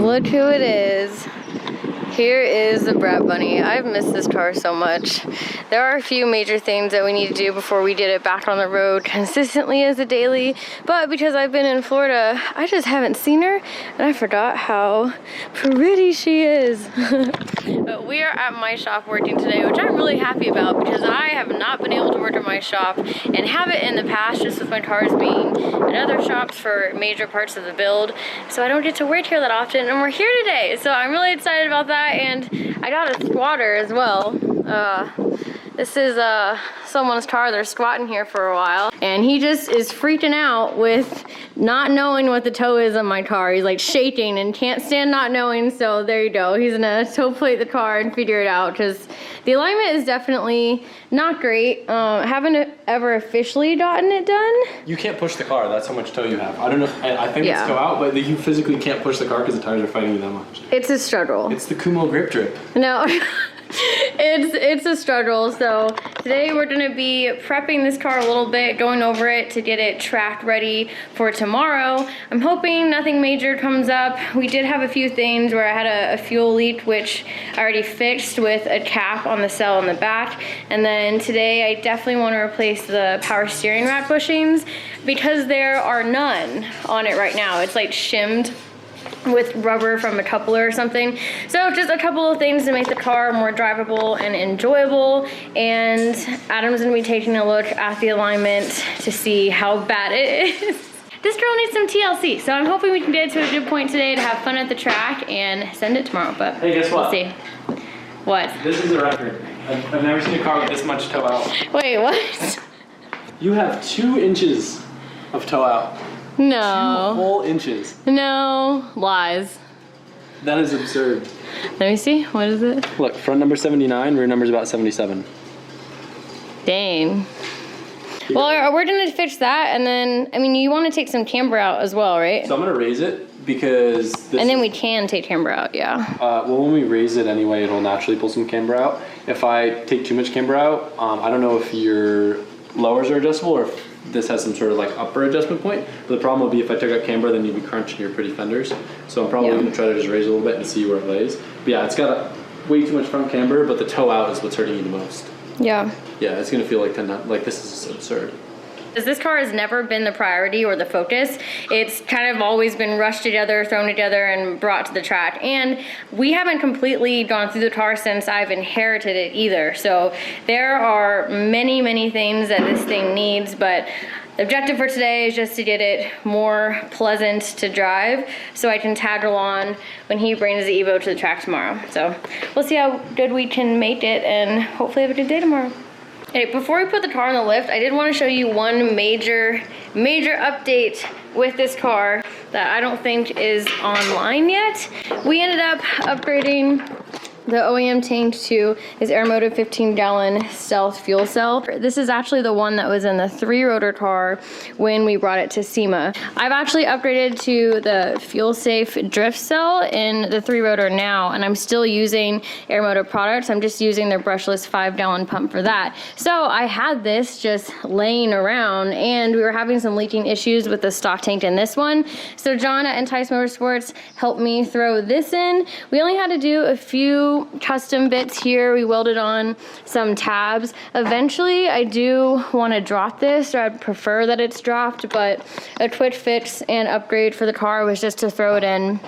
Look who it is. Here is the Brat Bunny. I've missed this car so much. There are a few major things that we need to do before we get it back on the road consistently as a daily, but because I've been in Florida, I just haven't seen her, and I forgot how pretty she is. But we are at my shop working today, which I'm really happy about because I have not been able to work at my shop and have it in the past just with my cars being in other shops for major parts of the build, so I don't get to work here that often, and we're here today, so I'm really excited about that. And I got a squatter as well. This is someone's car. They're squatting here for a while, and he just is freaking out with not knowing what the tow is on my car. He's like shaking and can't stand not knowing, so there you go. He's gonna tow plate the car and figure it out because the alignment is definitely not great. Haven't ever officially gotten it done. You can't push the car. That's how much tow you have. I don't know. I think it's tow out, but you physically can't push the car because the tires are fighting you that much. It's a struggle. It's the Kumo grip drip. No. It's a struggle. So today we're gonna be prepping this car a little bit, going over it to get it tracked ready for tomorrow. I'm hoping nothing major comes up. We did have a few things where I had a fuel leak, which I already fixed with a cap on the cell in the back. And then today I definitely want to replace the power steering rack bushings because there are none on it right now. It's like shimmed with rubber from a coupler or something. So just a couple of things to make the car more drivable and enjoyable. And Adam's gonna be taking a look at the alignment to see how bad it is. This girl needs some TLC, so I'm hoping we can get it to a good point today to have fun at the track and send it tomorrow, but hey, guess what? We'll see. What? This is a record. I've never seen a car with this much tow out. Wait, what? You have 2 inches of tow out. No. 2 whole inches. No. Lies. That is absurd. Let me see. What is it? Look, front number 79, rear number's about 77. Dang. Well, we're gonna fix that, and then, I mean, you want to take some camber out as well, right? So I'm gonna raise it because and then we can take camber out, yeah. Well, when we raise it anyway, it'll naturally pull some camber out. If I take too much camber out, I don't know if your lowers are adjustable or if this has some sort of like upper adjustment point, but the problem will be if I took out camber, then you'd be crunching your pretty fenders. So I'm probably gonna try to just raise it a little bit and see where it lays. But yeah, it's got way too much front camber, but the tow out is what's hurting you the most. Yeah. Yeah, it's gonna feel like this is absurd. This car has never been the priority or the focus. It's kind of always been rushed together, thrown together, and brought to the track. And we haven't completely gone through the car since I've inherited it either. So there are many, many things that this thing needs, but the objective for today is just to get it more pleasant to drive so I can tag along when he brings the Evo to the track tomorrow. So we'll see how good we can make it and hopefully have a good day tomorrow. Okay, before we put the car on the lift, I did want to show you one major update with this car that I don't think is online yet. We ended up upgrading the OEM tank to his Aeromotive 15-gallon Stealth fuel cell. This is actually the one that was in the 3-rotor car when we brought it to SEMA. I've actually upgraded to the fuel-safe drift cell in the 3-rotor now, and I'm still using Aeromotive products. I'm just using their brushless 5-gallon pump for that. So I had this just laying around, and we were having some leaking issues with the stock tank in this one. So John at Entice Motorsports helped me throw this in. We only had to do a few custom bits here. We welded on some tabs. Eventually I do want to drop this, or I'd prefer that it's dropped, but a quick fix and upgrade for the car was just to throw it in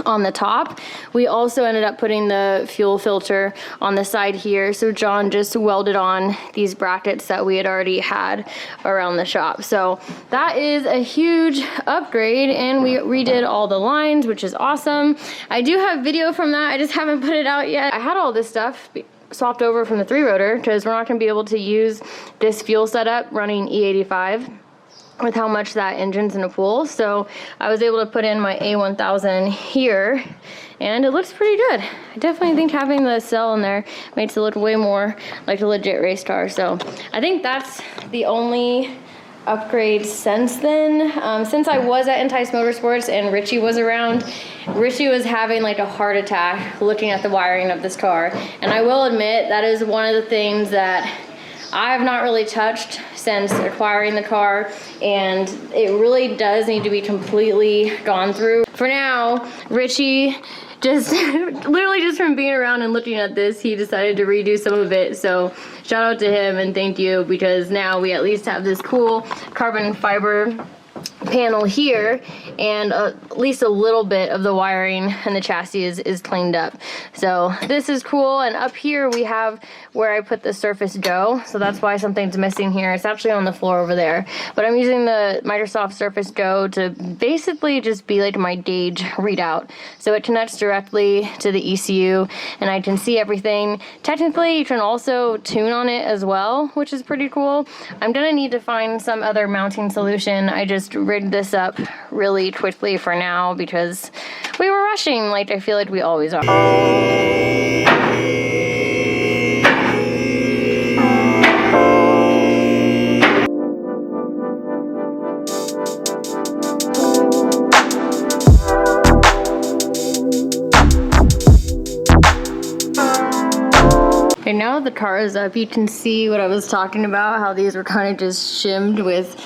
on the top. We also ended up putting the fuel filter on the side here, so John just welded on these brackets that we had already had around the shop. So that is a huge upgrade, and we redid all the lines, which is awesome. I do have video from that, I just haven't put it out yet. I had all this stuff swapped over from the 3-rotor because we're not going to be able to use this fuel setup running E85 with how much that engine's in a pool. So I was able to put in my A1000 here, and it looks pretty good. I definitely think having the cell in there makes it look way more like a legit race car. So I think that's the only upgrade since then. Since I was at Entice Motorsports and Richie was around, Richie was having like a heart attack looking at the wiring of this car. And I will admit that is one of the things that I have not really touched since acquiring the car, and it really does need to be completely gone through for now, Richie just literally just from being around and looking at this, he decided to redo some of it. So shout out to him and thank you, because now we at least have this cool carbon fiber panel here, and at least a little bit of the wiring and the chassis is cleaned up. So this is cool. And up here we have where I put the Surface Go, so that's why something's missing here. It's actually on the floor over there, but I'm using the Microsoft Surface Go to basically just be like my gauge readout. So it connects directly to the ECU and I can see everything. Technically you can also tune on it as well, which is pretty cool. I'm gonna need to find some other mounting solution. I just rigged this up really quickly for now because we were rushing, like I feel like we always are. Okay, now the car is up, you can see what I was talking about, how these were kind of just shimmed with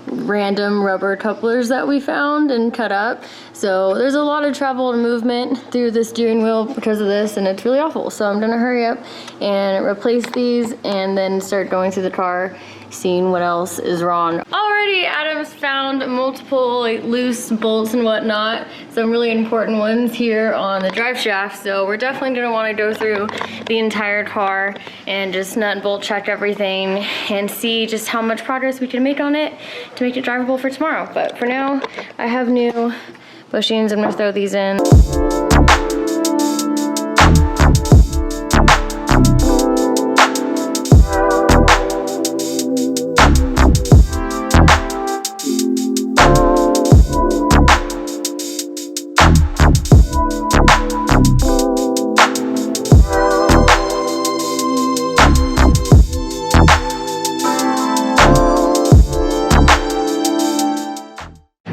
random rubber couplers that we found and cut up. So there's a lot of travel and movement through the steering wheel because of this, and it's really awful. So I'm gonna hurry up and replace these and then start going through the car, seeing what else is wrong. Already Adam's found multiple like loose bolts and whatnot, some really important ones here on the drive shaft. So we're definitely gonna wanna go through the entire car and just nut and bolt check everything and see just how much progress we can make on it to make it drivable for tomorrow. But for now, I have new bushings. I'm gonna throw these in.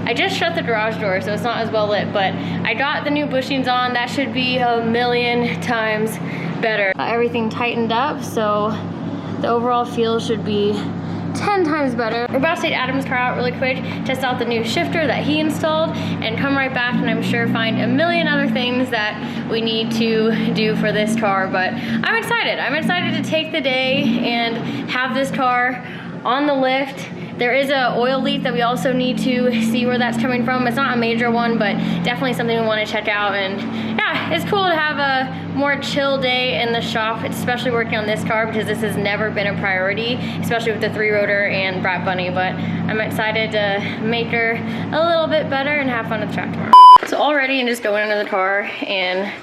I just shut the garage door, so it's not as well lit, but I got the new bushings on. That should be a million times better. Everything tightened up, so the overall feel should be 10 times better. We're about to take Adam's car out really quick, test out the new shifter that he installed, and come right back and I'm sure find a million other things that we need to do for this car. But I'm excited. I'm excited to take the day and have this car on the lift. There is a oil leak that we also need to see where that's coming from. It's not a major one, but definitely something we want to check out. And yeah, it's cool to have a more chill day in the shop, especially working on this car, because this has never been a priority, especially with the 3-rotor and Brat Bunny. But I'm excited to make her a little bit better and have fun with the track tomorrow. So already and just going into the car and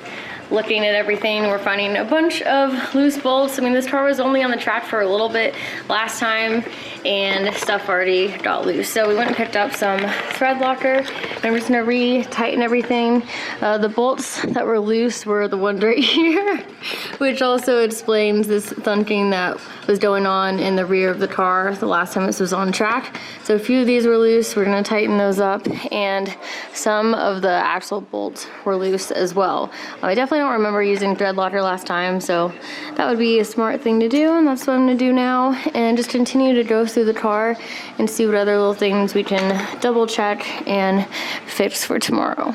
looking at everything, we're finding a bunch of loose bolts. I mean, this car was only on the track for a little bit last time and stuff already got loose. So we went and picked up some thread locker. And I'm just gonna re-tighten everything. The bolts that were loose were the ones right here, which also explains this thunking that was going on in the rear of the car the last time this was on track. So a few of these were loose. We're gonna tighten those up, and some of the axle bolts were loose as well. I definitely don't remember using thread locker last time, so that would be a smart thing to do, and that's what I'm gonna do now, and just continue to go through the car and see what other little things we can double check and fix for tomorrow.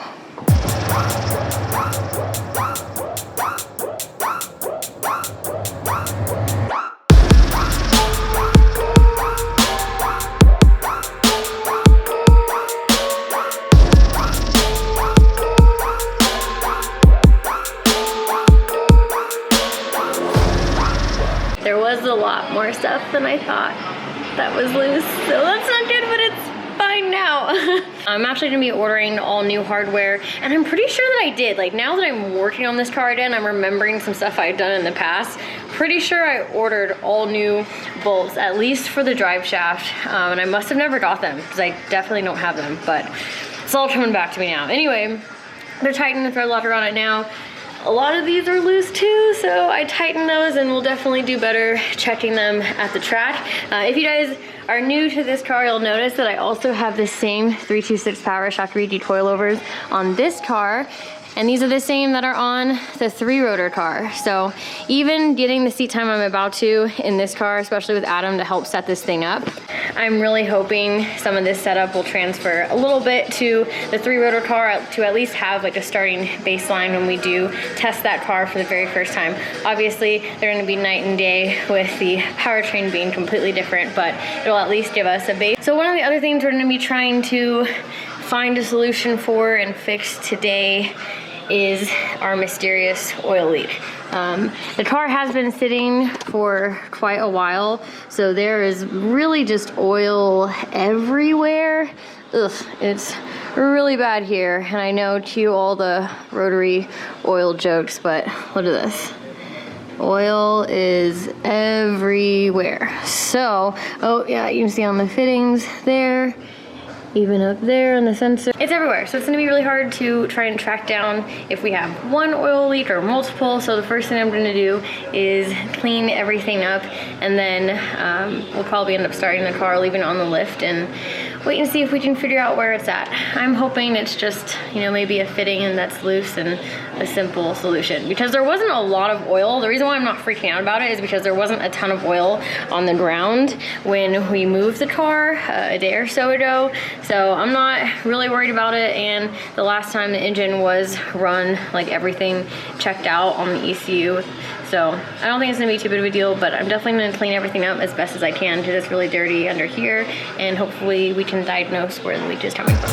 There was a lot more stuff than I thought that was loose, so that's not good, but it's fine now. I'm actually gonna be ordering all new hardware, and I'm pretty sure that I did. Like, now that I'm working on this car again, I'm remembering some stuff I had done in the past. Pretty sure I ordered all new bolts, at least for the drive shaft, and I must have never got them, because I definitely don't have them, but it's all coming back to me now. Anyway, they're tightening the thread locker on it now. A lot of these are loose too, so I tightened those, and we'll definitely do better checking them at the track. If you guys are new to this car, you'll notice that I also have the same 326 power shaft 3D coilovers on this car. And these are the same that are on the 3-rotor car. So even getting the seat time I'm about to in this car, especially with Adam to help set this thing up, I'm really hoping some of this setup will transfer a little bit to the 3-rotor car to at least have like a starting baseline when we do test that car for the very first time. Obviously, they're gonna be night and day with the powertrain being completely different, but it'll at least give us a base. So one of the other things we're gonna be trying to find a solution for and fix today is our mysterious oil leak. The car has been sitting for quite a while, so there is really just oil everywhere. Ugh, it's really bad here, and I know cue all the rotary oil jokes, but look at this. Oil is everywhere. So, oh yeah, you can see on the fittings there, even up there on the sensor. It's everywhere, so it's gonna be really hard to try and track down if we have one oil leak or multiple. So the first thing I'm gonna do is clean everything up, and then we'll probably end up starting the car, leaving it on the lift, and wait and see if we can figure out where it's at. I'm hoping it's just, you know, maybe a fitting and that's loose and a simple solution. Because there wasn't a lot of oil. The reason why I'm not freaking out about it is because there wasn't a ton of oil on the ground when we moved the car a day or so ago. So I'm not really worried about it. And the last time the engine was run, like everything checked out on the ECU. So I don't think it's gonna be too big of a deal, but I'm definitely gonna clean everything up as best as I can because it's really dirty under here, and hopefully we can diagnose where the leak is coming from.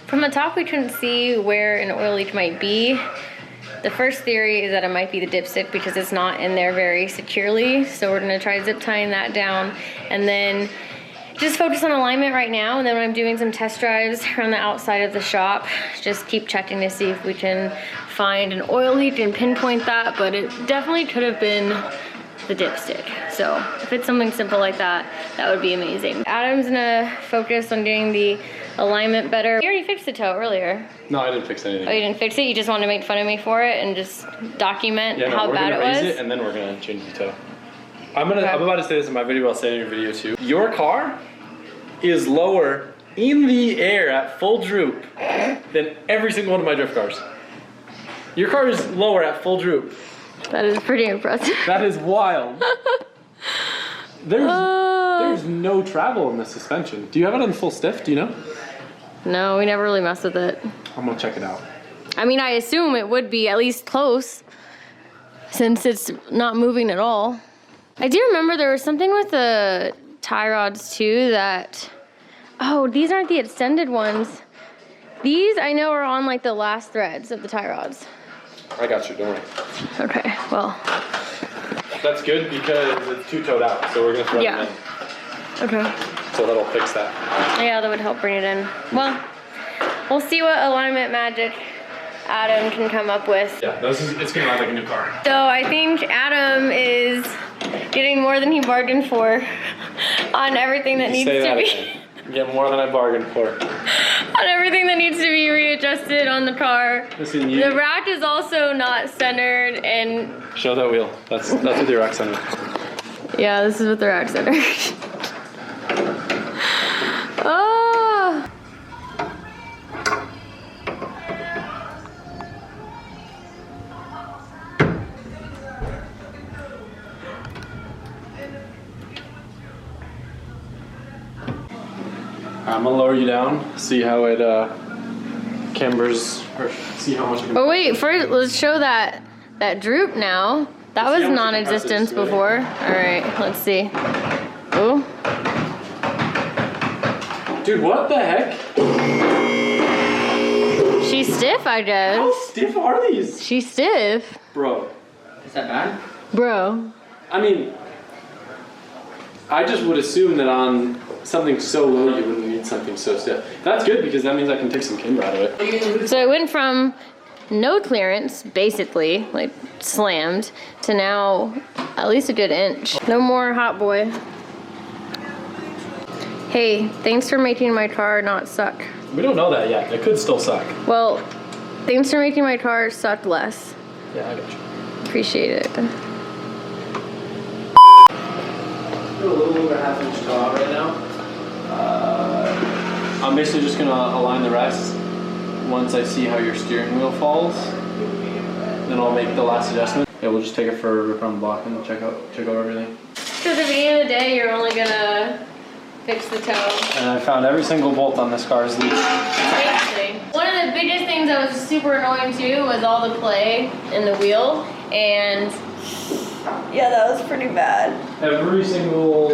From the top, we couldn't see where an oil leak might be. The first theory is that it might be the dipstick because it's not in there very securely. So we're gonna try zip tying that down and then just focus on alignment right now. And then when I'm doing some test drives around the outside of the shop, just keep checking to see if we can find an oil leak and pinpoint that. But it definitely could have been the dipstick. So if it's something simple like that, that would be amazing. Adam's gonna focus on getting the alignment better. You already fixed the toe earlier. No, I didn't fix anything. Oh, you didn't fix it? You just wanted to make fun of me for it and just document how bad it was? We're gonna raise it and then we're gonna change the toe. I'm about to say this in my video, I'll say it in your video too. Your car is lower in the air at full droop than every single one of my drift cars. Your car is lower at full droop. That is pretty impressive. That is wild. There's no travel in the suspension. Do you have it on full stiff? Do you know? No, we never really messed with it. I'm gonna check it out. I mean, I assume it would be at least close since it's not moving at all. I do remember there was something with the tie rods too that, oh, these aren't the extended ones. These I know are on like the last threads of the tie rods. I got you, don't worry. Okay, well. That's good because it's two-toed out, so we're gonna thread them in. Okay. So that'll fix that. Yeah, that would help bring it in. Well, we'll see what alignment magic Adam can come up with. Yeah, it's gonna ride like a new car. So I think Adam is getting more than he bargained for on everything that needs to be. Get more than I bargained for. On everything that needs to be readjusted on the car. Listen, the rack is also not centered and... Show that wheel. That's with your rack center. Yeah, this is with the rack center. Oh! I'm gonna lower you down, see how it cambers, or see how much it can. Oh wait, first let's show that droop now. That was non-existent before. All right, let's see. Oh. Dude, what the heck? She's stiff, I guess. How stiff are these? She's stiff. Bro. Is that bad? Bro. I mean, I just would assume that on something so low you wouldn't need something so stiff. That's good because that means I can take some camber out of it. So it went from no clearance, basically, like slammed, to now at least a good inch. No more hot boy. Hey, thanks for making my car not suck. We don't know that yet. It could still suck. Well, thanks for making my car suck less. Yeah, I got you. Appreciate it. Do a little over half-inch taw right now. I'm basically just gonna align the rest. Once I see how your steering wheel falls, then I'll make the last adjustment. Yeah, we'll just take it for a rip around the block and check out everything. Because at the end of the day, you're only gonna fix the toe. And I found every single bolt on this car's loose. Basically. One of the biggest things that was super annoying too was all the play in the wheel, and yeah, that was pretty bad. Every single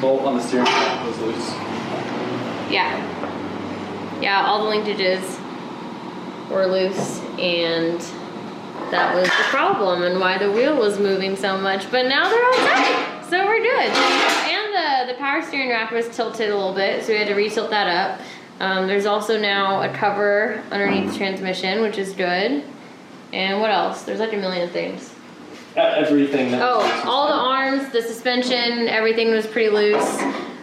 bolt on the steering wheel was loose. Yeah. Yeah, all the linkages were loose, and that was the problem and why the wheel was moving so much. But now they're all tight, so we're good. And the power steering rack was tilted a little bit, so we had to retilt that up. There's also now a cover underneath the transmission, which is good. And what else? There's like a million things. Everything. Oh, all the arms, the suspension, everything was pretty loose.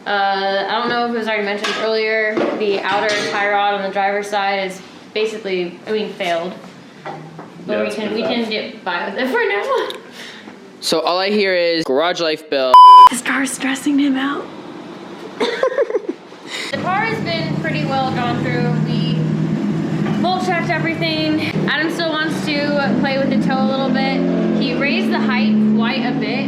I don't know if it was already mentioned earlier, the outer tie rod on the driver's side is basically, failed. But Yeah, we can get by with it for now. So all I hear is garage life bill. This car's stressing him out. The car has been pretty well gone through. We full checked everything. Adam still wants to play with the toe a little bit. He raised the height quite a bit.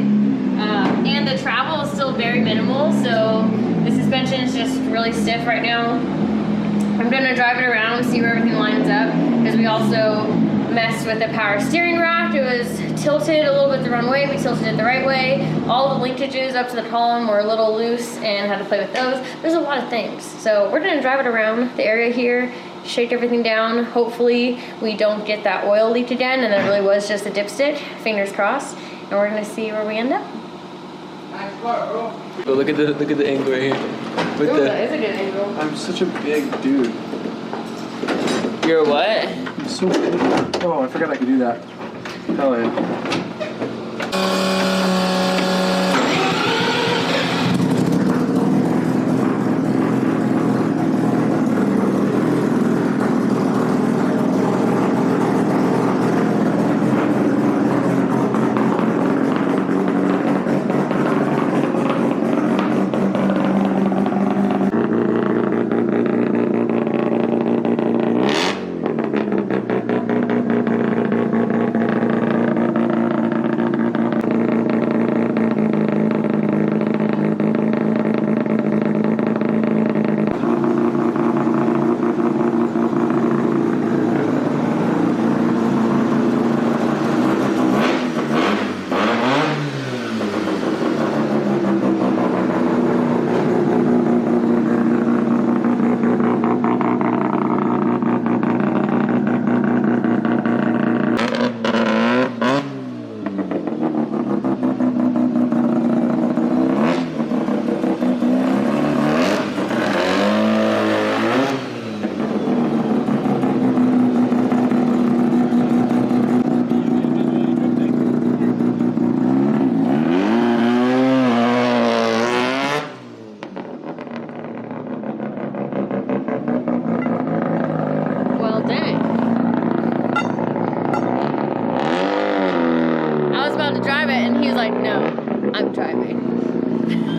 And the travel is still very minimal, so the suspension is just really stiff right now. I'm gonna drive it around, see where everything lines up, because we also messed with the power steering rack. It was tilted a little bit the wrong way, we tilted it the right way. All the linkages up to the column were a little loose and had to play with those. There's a lot of things. So we're gonna drive it around the area here, shake everything down. Hopefully we don't get that oil leaked again and it really was just a dipstick, fingers crossed. And we're gonna see where we end up. Oh, look at the angle right here. With That is a good angle. I'm such a big dude. You're what? I'm so big. Oh, I forgot I could do that. Hell yeah.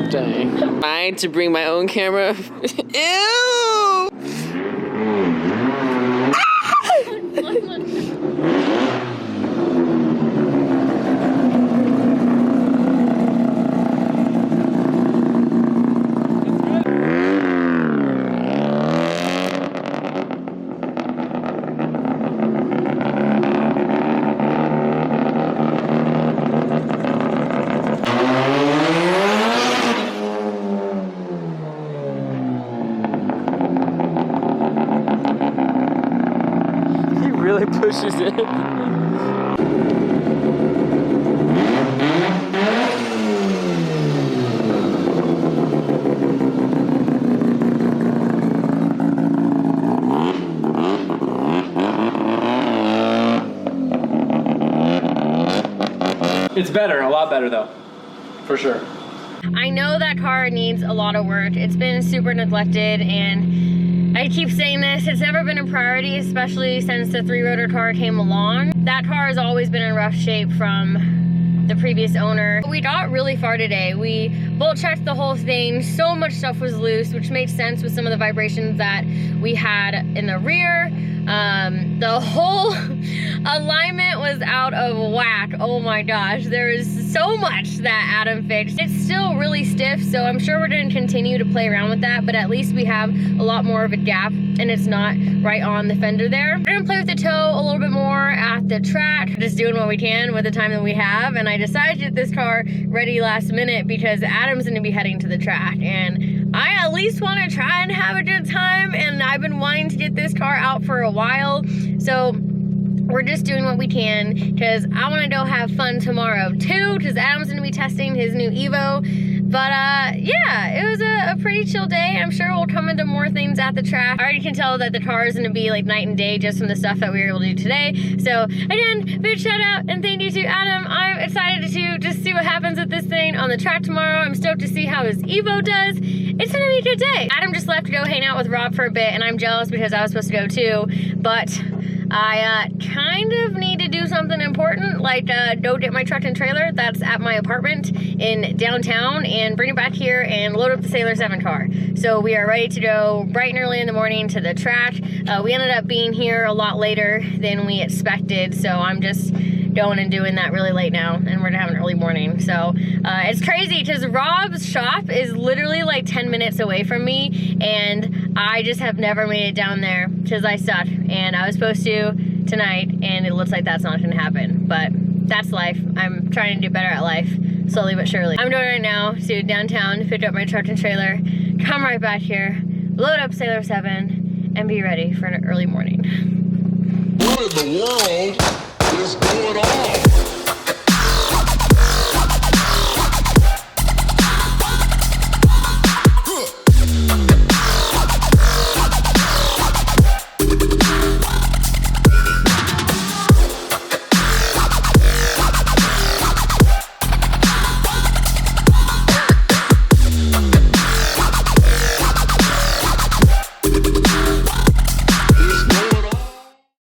Dang. Mine to bring my own camera. Ew! Pushes it. It's better, a lot better though, for sure. I know that car needs a lot of work. It's been super neglected, and I keep saying this, it's never been a priority, especially since the 3-rotor car came along. That car has always been in rough shape from the previous owner. We got really far today. We bolt checked the whole thing. So much stuff was loose, which made sense with some of the vibrations that we had in the rear. The whole alignment was out of whack. Oh my gosh, there is so much that Adam fixed. It's still really stiff, so I'm sure we're gonna continue to play around with that, but at least we have a lot more of a gap and it's not right on the fender there. We're gonna play with the toe a little bit more at the track, just doing what we can with the time that we have, and I decided to get this car ready last minute because Adam's gonna be heading to the track, and I at least want to try and have a good time, and I've been wanting to get this car out for a while, so we're just doing what we can because I want to go have fun tomorrow too, because Adam's going to be testing his new Evo. But yeah, it was a pretty chill day. I'm sure we'll come into more things at the track. I already can tell that the car is going to be like night and day just from the stuff that we were able to do today. So again, big shout out and thank you to Adam. I'm excited to just see what happens with this thing on the track tomorrow. I'm stoked to see how his Evo does. It's going to be a good day. Adam just left to go hang out with Rob for a bit, and I'm jealous because I was supposed to go too. But I kind of need to do something important, like go get my truck and trailer that's at my apartment in downtown and bring it back here and load up the Sailor7 car. So we are ready to go bright and early in the morning to the track. We ended up being here a lot later than we expected, so I'm just going and doing that really late now, and we're gonna have an early morning. So it's crazy because Rob's shop is literally like 10 minutes away from me, and I just have never made it down there because I suck, and I was supposed to tonight, and it looks like that's not gonna happen, but that's life. I'm trying to do better at life, slowly but surely. I'm going right now to downtown, pick up my truck and trailer, come right back here, load up Sailor7, and be ready for an early morning. What in the world is going on?